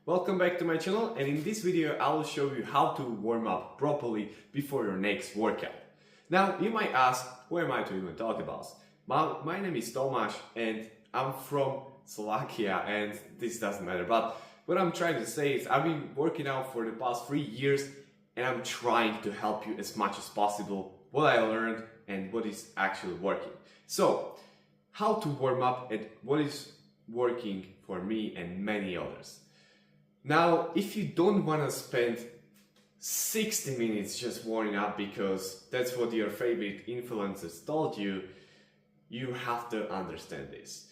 Welcome back to my channel, and in this video I will show you how to warm up properly before your next workout. Now you might ask, who am I to even talk about? My name is Tomáš and I'm from Slovakia, and this doesn't matter, but what I'm trying to say is I've been working out for the past 3 years and I'm trying to help you as much as possible what I learned and what is actually working. So, how to warm up and what is working for me and many others. Now, if you don't want to spend 60 minutes just warming up because that's what your favorite influencers told you, you have to understand this.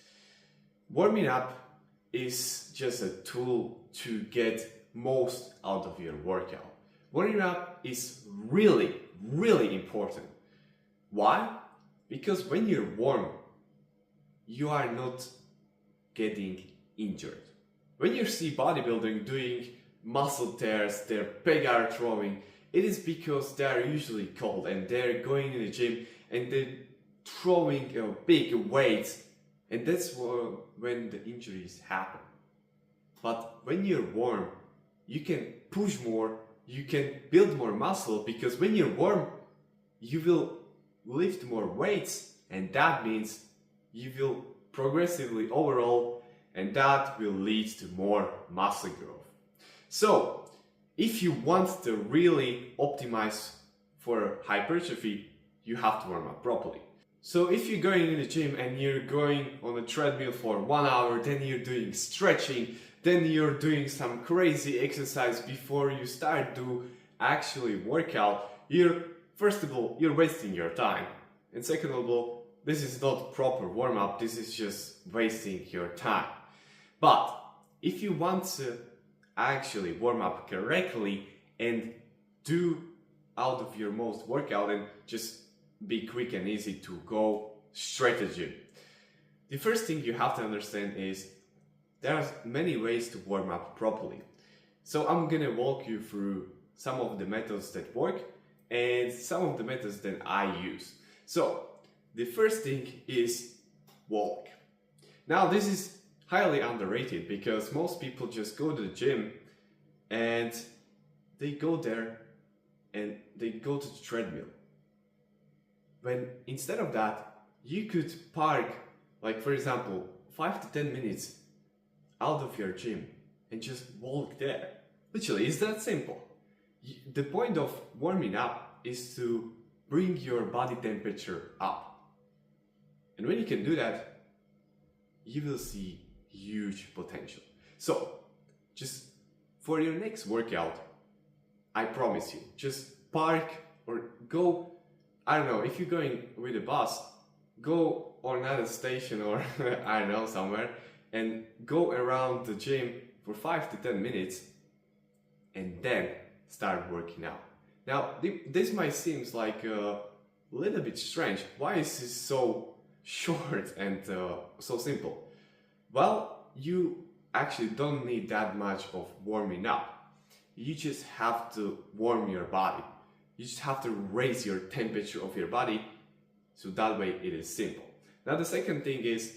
Warming up is just a tool to get most out of your workout. Warming up is really important. Why? Because when you're warm, you are not getting injured. When you see bodybuilding doing muscle tears, their pec are throwing, it is because they are usually cold and they're going in the gym and they're throwing big weights, and that's when the injuries happen. But when you're warm, you can push more, you can build more muscle, because when you're warm, you will lift more weights, and that means you will progressively overall, and that will lead to more muscle growth. So, if you want to really optimize for hypertrophy, you have to warm up properly. So if you're going in the gym and you're going on a treadmill for 1 hour, then you're doing stretching, then you're doing some crazy exercise before you start to actually work out, first of all, you're wasting your time. And second of all, this is not proper warm-up, this is just wasting your time. But if you want to actually warm up correctly and do out of your most workout and just be quick and easy to go straight to the gym, the first thing you have to understand is there are many ways to warm up properly. So I'm gonna walk you through some of the methods that work and some of the methods that I use. So the first thing is walk. Now this is highly underrated because most people just go to the gym and they go there and they go to the treadmill. When instead of that, you could park, like for example, 5 to 10 minutes out of your gym and just walk there. Literally, it's that simple. The point of warming up is to bring your body temperature up. And when you can do that, you will see huge potential. So, just for your next workout, I promise you, just park or go, I don't know, if you're going with a bus, go on another station or I don't know, somewhere, and go around the gym for 5 to 10 minutes and then start working out. Now, this might seem like a little bit strange. Why is this so short and so simple? Well, you actually don't need that much of warming up. You just have to warm your body. You just have to raise your temperature of your body, so that way it is simple. Now the second thing is,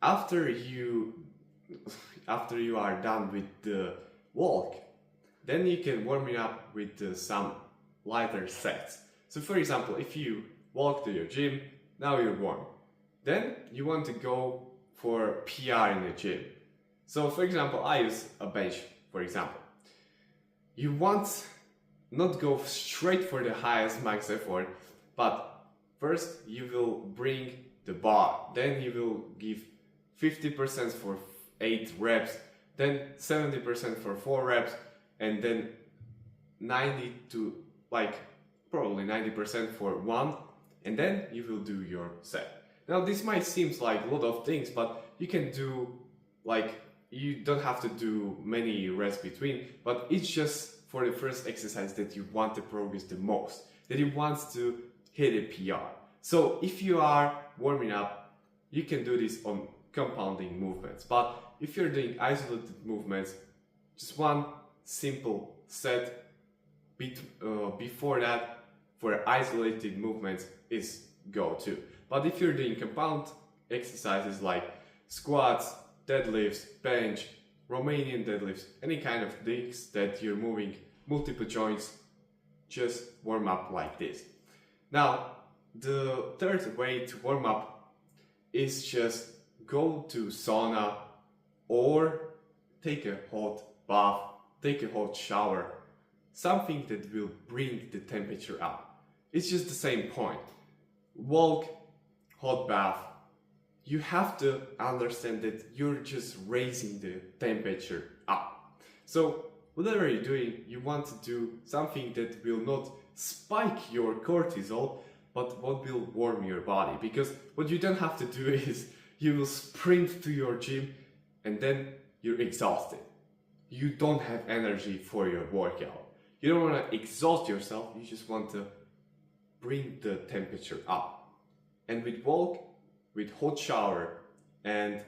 after you are done with the walk, then you can warm it up with some lighter sets. So for example, if you walk to your gym, now you're warm. Then you want to go for PR in the gym. So for example, I use a bench, for example. You want not go straight for the highest max effort, but first you will bring the bar, then you will give 50% for 8 reps, then 70% for 4 reps, and then 90 to probably 90% for 1, and then you will do your set. Now this might seem like a lot of things, but you can do you don't have to do many rests between, but it's just for the first exercise that you want to progress the most, that you want to hit a PR. So if you are warming up, you can do this on compounding movements, but if you're doing isolated movements, just one simple set before that for isolated movements is go-to. But if you're doing compound exercises like squats, deadlifts, bench, Romanian deadlifts, any kind of things that you're moving multiple joints, just warm up like this. Now, the third way to warm up is just go to sauna or take a hot bath, take a hot shower, something that will bring the temperature up. It's just the same point. Walk, hot bath. You have to understand that you're just raising the temperature up. So whatever you're doing, you want to do something that will not spike your cortisol, but what will warm your body. Because what you don't have to do is you will sprint to your gym and then you're exhausted. You don't have energy for your workout. You don't want to exhaust yourself, you just want to bring the temperature up. And with walk, with hot shower, and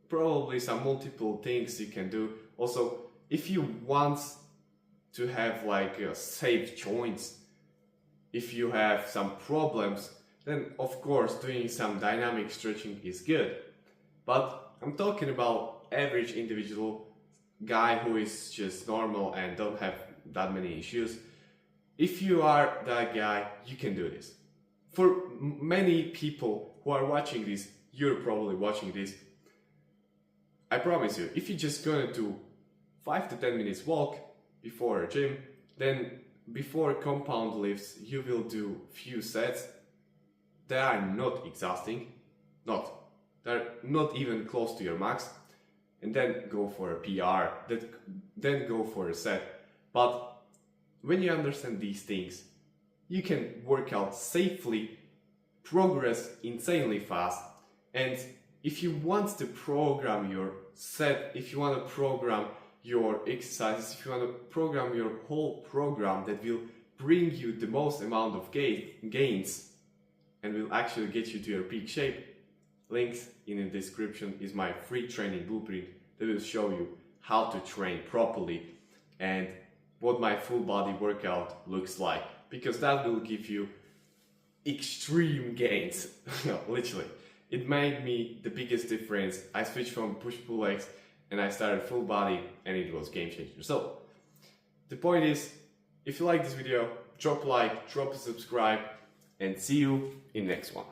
probably some multiple things you can do. Also, if you want to have like safe joints, if you have some problems, then of course doing some dynamic stretching is good. But I'm talking about average individual guy who is just normal and don't have that many issues. If you are that guy, you can do this. For many people who are watching this, you're probably watching this, I promise you, if you're just gonna do 5 to 10 minutes walk before a gym, then before compound lifts, you will do few sets that are not exhausting, they're not even close to your max, and then go for a PR, then go for a set. But when you understand these things, you can work out safely, progress insanely fast, and if you want to program your set, if you want to program your exercises, if you want to program your whole program that will bring you the most amount of gains and will actually get you to your peak shape, links in the description is my free training blueprint that will show you how to train properly and what my full body workout looks like, because that will give you extreme gains. Literally, it made me the biggest difference. I switched from push-pull legs and I started full body and it was game changer. So the point is, if you like this video, drop a like, drop a subscribe, and see you in the next one.